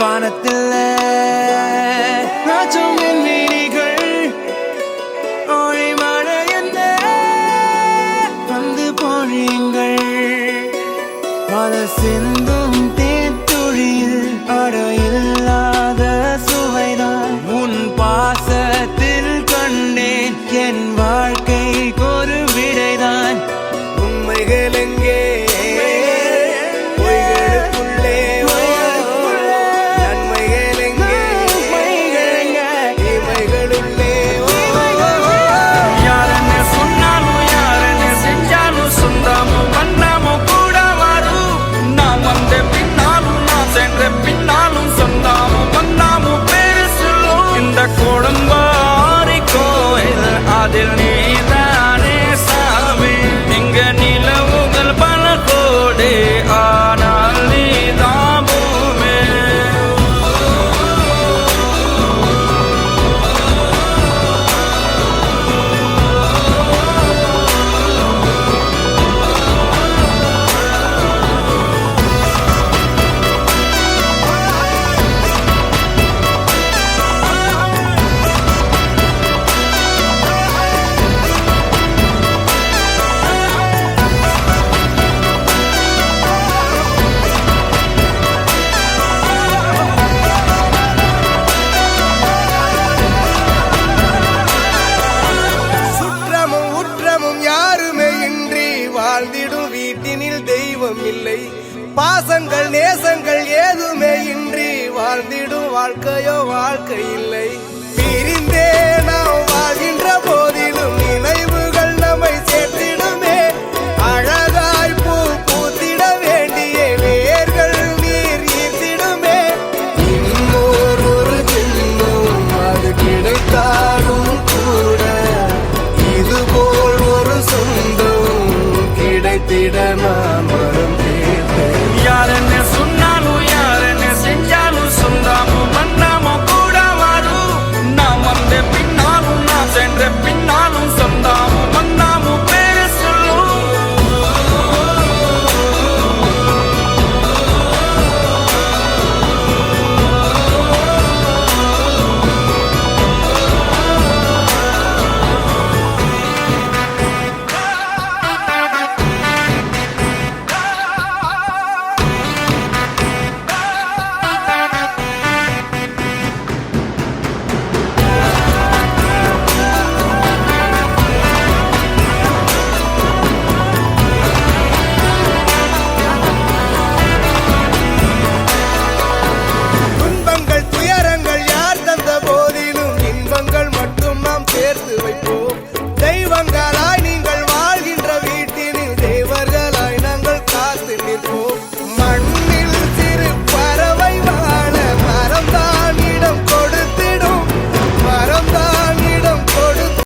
வானத்தில் நாச்சும் விண்மீனிகள் ஒளிமழை என்ன வந்து பொழியுங்கள் பல சிந்தும் தேத்துழியில் அடையில்லாத சுவைதான் உன் பாசத்தில் கண்டேன் என் வாழ்க்கைக்கு ஒரு விடைதான் உண்மைகள் எங்கே அதில் நீதானே சாமி இங்க நிலவுகள் பல கோடி ஆனால் நீதான் பூமி வாழ்ந்திடும் வீட்டினில் தெய்வம் இல்லை பாசங்கள் நேசங்கள் ஏதுமே இன்றி வாழ்ந்திடும் வாழ்க்கையோ வாழ்க்கை இல்லை